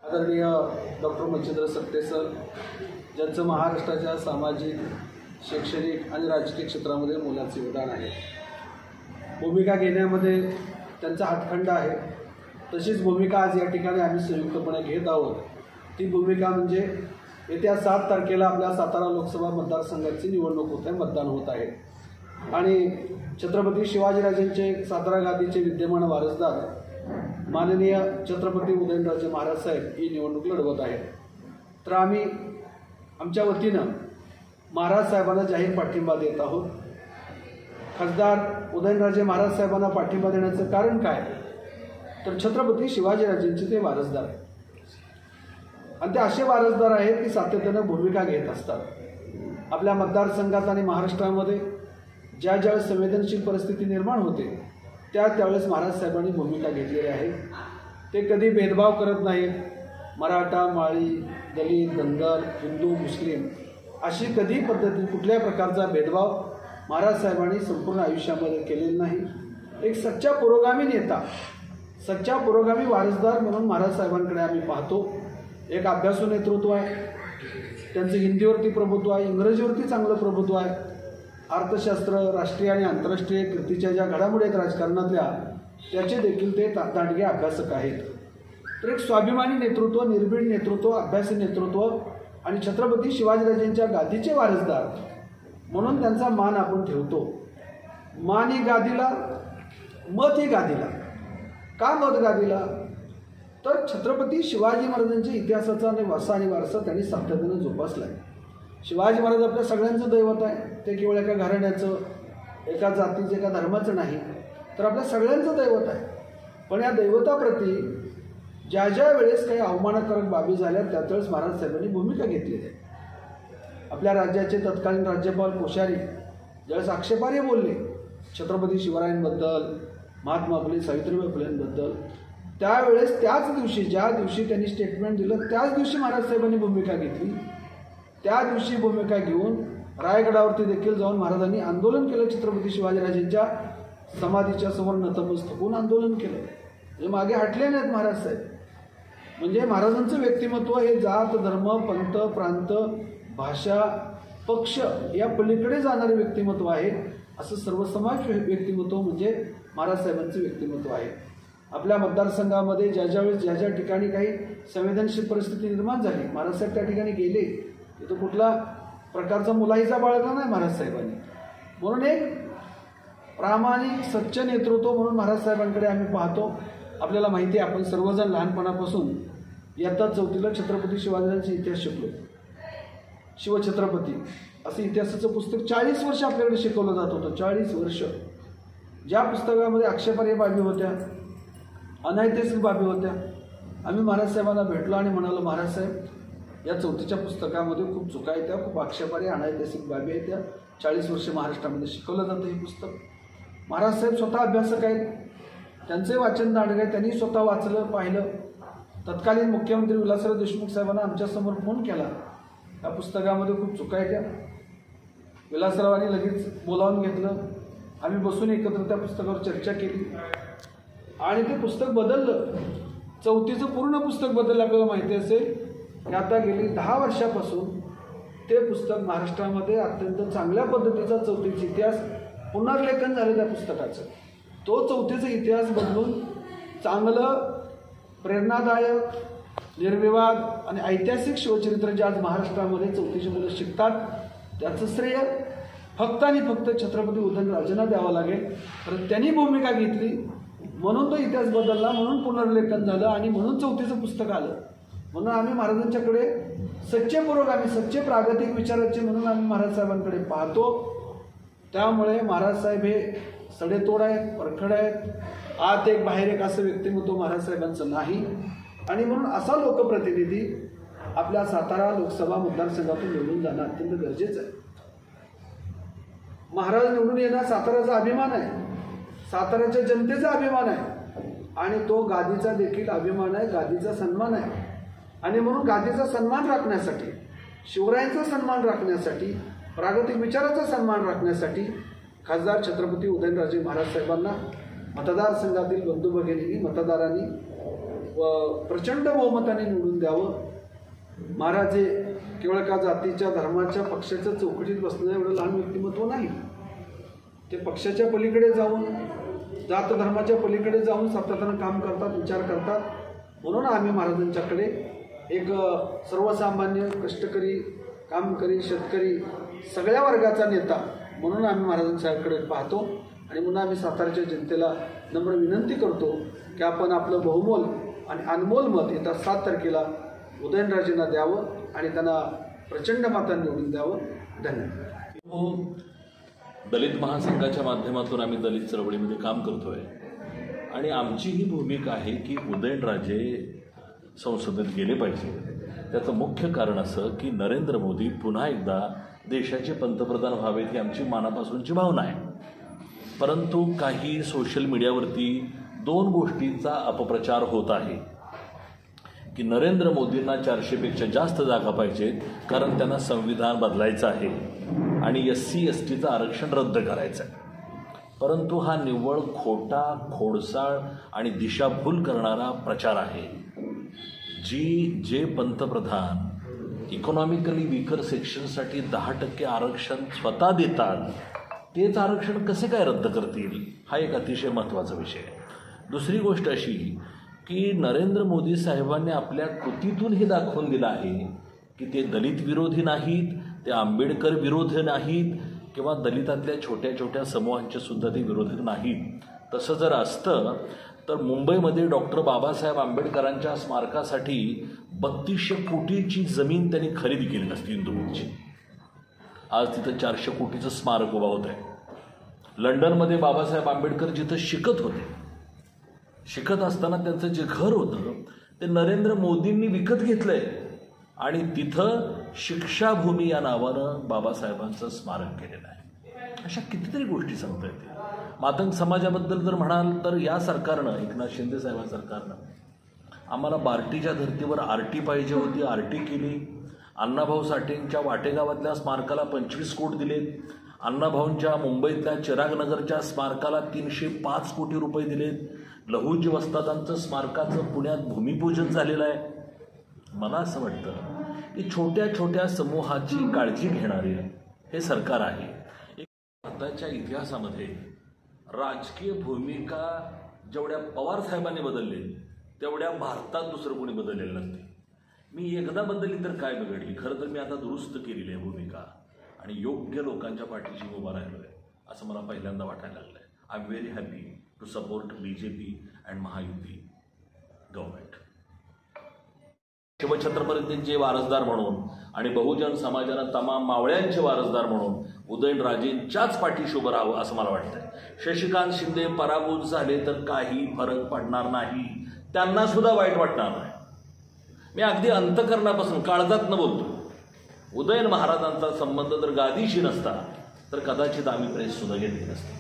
आदरणीय doctor Machhindra Sakate sir, ज्यांचं महाराष्ट्राच्या सामाजिक, शैक्षणिक आणि राजकीय क्षेत्रामध्ये मोलाचे योगदान आहे. भूमिका घेण्यामध्ये त्यांचा हातखंडा आहे. तशीच भूमिका आज या ठिकाणी आम्ही संयुक्तपणे घेत आहोत. ती भूमिका म्हणजे येत्या 7 तारखेला आपल्या सातारा लोकसभा मतदारसंघाची निवडणूक होत आहे, मतदान होत आहे आणि छत्रपती शिवाजीराजेंचे सातारा गादीचे विद्यमान वारसदार माननीय छत्रपती उदयनराजे महाराज साहेब ही निवडणूक लढवत आहेत. तर आम्ही आमच्या वतीनं महाराज साहेबांना जाहीर पाठिंबा देत आहोत. खासदार उदयनराजे महाराज साहेबांना पाठिंबा देण्याचं कारण काय, तर छत्रपती शिवाजीराजेंचे ते वारसदार आहेत आणि ते असे वारसदार आहेत की सातत्यानं भूमिका घेत असतात. आपल्या मतदारसंघात आणि महाराष्ट्रामध्ये ज्यावेळेस संवेदनशील परिस्थिती निर्माण होते त्यावेळेस महाराज साहेबांनी भूमिका घेतलेली आहे. ते कधी भेदभाव करत नाहीत. मराठा, माळी, दलित, धनगर, हिंदू, मुस्लिम अशी कधी पद्धती कुठल्या प्रकारचा भेदभाव महाराज साहेबांनी संपूर्ण आयुष्यामध्ये केलेला नाही. एक सच्चा पुरोगामी नेता, सच्चा पुरोगामी वारसदार म्हणून महाराज साहेबांकडे आम्ही पाहतो. एक अभ्यासू नेतृत्व आहे, त्यांचं हिंदीवरती प्रभुत्व आहे, इंग्रजीवरती चांगलं प्रभुत्व आहे. अर्थशास्त्र, राष्ट्रीय आणि आंतरराष्ट्रीय कीर्तीच्या ज्या घडामोडी आहेत राजकारणातल्या, त्याचे देखील ते दांडगे अभ्यासक आहेत. तर एक स्वाभिमानी नेतृत्व, निर्भीड नेतृत्व, अभ्यासी नेतृत्व आणि छत्रपती शिवाजीराजेंच्या गादीचे वारसदार म्हणून त्यांचा मान आपण ठेवतो. मान ही गादीला, मत ही गादीला. का मत गादीला, तर छत्रपती शिवाजी महाराजांच्या इतिहासाचा आणि वारसा आणि वारसा त्यांनी सातत्यानं जोपासला आहे. शिवाजी महाराज आपल्या सगळ्यांचं दैवत आहे. ते केवळ एका घराण्याचं, एका जातीचं, एका धर्माचं नाही, तर आपल्या सगळ्यांचं दैवत आहे. पण या दैवताप्रती ज्या वेळेस काही अवमानकारक बाबी झाल्या त्यावेळेस महाराज साहेबांनी भूमिका घेतलेली आहे. आपल्या राज्याचे तत्कालीन राज्यपाल कोश्यारी ज्यावेळेस आक्षेपार्ह बोलले छत्रपती शिवरायांबद्दल, महात्मा फुले सावित्रीबाई फुलेंबद्दल, त्यावेळेस त्याच दिवशी, ज्या दिवशी त्यांनी स्टेटमेंट दिलं त्याच दिवशी महाराज साहेबांनी भूमिका घेतली. त्या दिवशी भूमिका घेऊन रायगडावरती देखील जाऊन महाराजांनी आंदोलन केलं. छत्रपती शिवाजीराजेंच्या समाधीच्या समोर नतमस्तक होऊन आंदोलन केलं. म्हणजे मागे हटले नाहीत महाराज साहेब. म्हणजे महाराजांचं व्यक्तिमत्व हे जात, धर्म, पंथ, प्रांत, भाषा, पक्ष या पलीकडे जाणारे व्यक्तिमत्व आहे. असं सर्वसमाज व्यक्तिमत्व म्हणजे महाराज साहेबांचं व्यक्तिमत्व आहे. आपल्या मतदारसंघामध्ये ज्या ठिकाणी काही संवेदनशील परिस्थिती निर्माण झाली, महाराज साहेब त्या ठिकाणी गेले. तिथं कुठला प्रकारचा मुलाहिजा बाळगला नाही महाराज साहेबांनी. म्हणून एक प्रामाणिक सच्च नेतृत्व म्हणून महाराज साहेबांकडे आम्ही पाहतो. आपल्याला माहिती आहे, आपण सर्वजण लहानपणापासून इयत्ता 4थीला छत्रपती शिवाजीराजांचा इतिहास शिकलो. शिवछत्रपती असं इतिहासाचं पुस्तक 40 वर्ष आपल्याकडे शिकवलं जात होतं. 40 वर्ष. ज्या पुस्तकामध्ये आक्षेपार्ह बाबी होत्या, अनैतिक बाबी होत्या, आम्ही महाराज साहेबांना भेटलो आणि म्हणालो, महाराज साहेब या 4थीच्या पुस्तकामध्ये खूप चुका आहेत, त्या खूप आक्षेपार्ह अनैतिक बाबी आहेत, त्या 40 वर्ष महाराष्ट्रामध्ये शिकवलं जातं हे पुस्तक. महाराज साहेब स्वतः अभ्यासक आहेत, त्यांचे वाचन दांडग आहे, त्यांनी स्वतः वाचलं, पाहिलं. तत्कालीन मुख्यमंत्री विलासराव देशमुख साहेबांना आमच्यासमोर फोन केला, या पुस्तकामध्ये खूप चुका आहेत. त्या विलासरावांनी लगेच बोलावून घेतलं. आम्ही बसून एकत्र त्या पुस्तकावर चर्चा केली आणि ते पुस्तक बदललं. 4थीचं पूर्ण पुस्तक बदललं. आपल्याला माहिती असेल की आता गेली 10 वर्षापासून ते पुस्तक महाराष्ट्रामध्ये अत्यंत चांगल्या पद्धतीचा 4थीचा इतिहास पुनर्लेखन झालं त्या पुस्तकाचं. तो 4थीचा इतिहास बदलून चांगलं, प्रेरणादायक, निर्विवाद आणि ऐतिहासिक शिवचरित्र जे आज महाराष्ट्रामध्ये 4थीची मुलं शिकतात त्याचं श्रेय फक्त आणि फक्त छत्रपती उदयनराजेंना द्यावं लागेल. तर त्यांनी भूमिका घेतली म्हणून तो इतिहास बदलला, म्हणून पुनर्लेखन झालं आणि म्हणून 4थीचं पुस्तक आलं. म्हणून आम्ही महाराजांच्याकडे सच्चे पुरोगामी, सच्चे प्रागतिक विचाराचे म्हणून आम्ही महाराज साहेबांकडे पाहतो. त्यामुळे महाराज साहेब हे सडेतोड आहेत, परखड आहेत. आत एक बाहेर एक असं व्यक्तिमत्व महाराज साहेबांचं नाही आणि म्हणून असा लोकप्रतिनिधी आपल्या सातारा लोकसभा मतदारसंघातून निवडून जाणं अत्यंत गरजेचं आहे. महाराज निवडून येणं साताऱ्याचा अभिमान आहे, साताऱ्याच्या जनतेचा अभिमान आहे आणि तो गादीचा देखील अभिमान आहे, गादीचा सन्मान आहे. आणि म्हणून गादीचा सन्मान राखण्यासाठी, शिवरायांचा सन्मान राखण्यासाठी, प्रागतिक विचाराचा सन्मान राखण्यासाठी खासदार छत्रपती उदयनराजे महाराज साहेबांना मतदारसंघातील बंधू भगिनी मतदारांनी प्रचंड बहुमताने निवडून द्यावं. महाराज हे केवळ का जातीच्या धर्माच्या पक्षाच्या चौकटीत बसणं एवढं लहान व्यक्तिमत्व नाही. ते पक्षाच्या पलीकडे जाऊन जात धर्माच्या पलीकडे जाऊन सातत्यानं काम करतात, विचार करतात. म्हणून आम्ही महाराजांच्याकडे एक सर्वसामान्य कष्टकरी, कामकरी, शेतकरी सगळ्या वर्गाचा नेता म्हणून आम्ही महाराजांच्याकडे पाहतो. आणि म्हणून आम्ही सातारच्या जनतेला नम्र विनंती करतो की आपण आपलं बहुमोल आणि अनमोल मत येत्या 7 तारखेला उदयनराजेंना द्यावं आणि त्यांना प्रचंड मतांनी निवडून द्यावं. धन्यवाद. दलित महासंघाच्या माध्यमातून आम्ही दलित चळवळीमध्ये काम करतोय आणि आमची ही भूमिका आहे की उदयनराजे संसदेत गेले पाहिजे. त्याचं मुख्य कारण असं की नरेंद्र मोदी पुन्हा एकदा देशाचे पंतप्रधान व्हावेत ही आमची मनापासूनची भावना आहे. परंतु काही सोशल मीडियावरती 2 गोष्टींचा अपप्रचार होत आहे की नरेंद्र मोदींना 400पेक्षा जास्त जागा पाहिजेत कारण त्यांना संविधान बदलायचं आहे आणि SC STचं आरक्षण रद्द करायचं आहे. परंतु हा निव्वळ खोटा, खोडसाळ आणि दिशाभूल करणारा प्रचार आहे. जे पंतप्रधान इकॉनॉमिकली वीकर सेक्शनसाठी 10% आरक्षण स्वतः देतात तेच आरक्षण कसे काय रद्द करतील, हा एक अतिशय महत्त्वाचा विषय आहे. दुसरी गोष्ट अशी की नरेंद्र मोदी साहेबांनी आपल्या कृतीतून हे दाखवून दिलं आहे की ते दलित विरोधी नाहीत, ते आंबेडकर विरोधी नाहीत किंवा दलितातल्या छोट्या छोट्या समूहांचे सुद्धा ते विरोधक नाहीत. तसं जर असतं तर मुंबईमध्ये डॉक्टर बाबासाहेब आंबेडकरांच्या स्मारकासाठी 3200 कोटीची जमीन त्यांनी खरेदी केली नसती इंदूरची. आज तिथं 400 कोटीचं स्मारक उभं होत आहे. लंडनमध्ये बाबासाहेब आंबेडकर जिथं शिकत होते, शिकत असताना त्यांचं जे घर होतं ते नरेंद्र मोदींनी विकत घेतलं आहे आणि तिथं शिक्षाभूमी या नावानं बाबासाहेबांचं स्मारक केलेलं आहे. अशा कितीतरी गोष्टी सांगता येतील. मातंग समाजाबद्दल जर म्हणाल तर या सरकारनं, एकनाथ शिंदे साहेबांच्या सरकारनं आम्हाला बार्टीच्या धर्तीवर RT पाहिजे होती, RT केली. अण्णाभाऊ साठेंच्या वाटेगावातल्या स्मारकाला 25 कोटी दिलेत. अण्णाभाऊंच्या मुंबईतल्या चिरागनगरच्या स्मारकाला 305 कोटी रुपये दिलेत. लहुजी वस्तादांचं स्मारकाचं पुण्यात भूमिपूजन झालेलं आहे. मला असं वाटतं की छोट्या छोट्या समूहाची काळजी घेणारे हे सरकार आहे. भारताच्या इतिहासामध्ये राजकीय भूमिका जेवढ्या पवार साहेबांनी बदलले तेवढ्या भारतात दुसरं कोणी बदललेलं नसते. मी एकदा बदलली तर काय बिघडली. खरं तर मी आता दुरुस्त केलेली आहे भूमिका आणि योग्य लोकांच्या पाठीशी उभा राहिलो आहे असं मला पहिल्यांदा वाटायला लागलं आहे. I am very happy to support BJP and Mahayuti government. शिवछत्रपतींचे वारसदार म्हणून आणि बहुजन समाजानं तमाम मावळ्यांचे वारसदार म्हणून उदयनराजेंच्याच पाठीशी उभं राहावं असं मला वाटतंय. शशिकांत शिंदे पराभूत झाले तर काही फरक पडणार नाही, त्यांना सुद्धा वाईट वाटणार नाही. मी अगदी अंतकरणापासून काळजातनं बोलतो. उदयन महाराजांचा संबंध जर गादीशी नसता तर कदाचित आम्ही प्रेस सुद्धा घेतली नसती.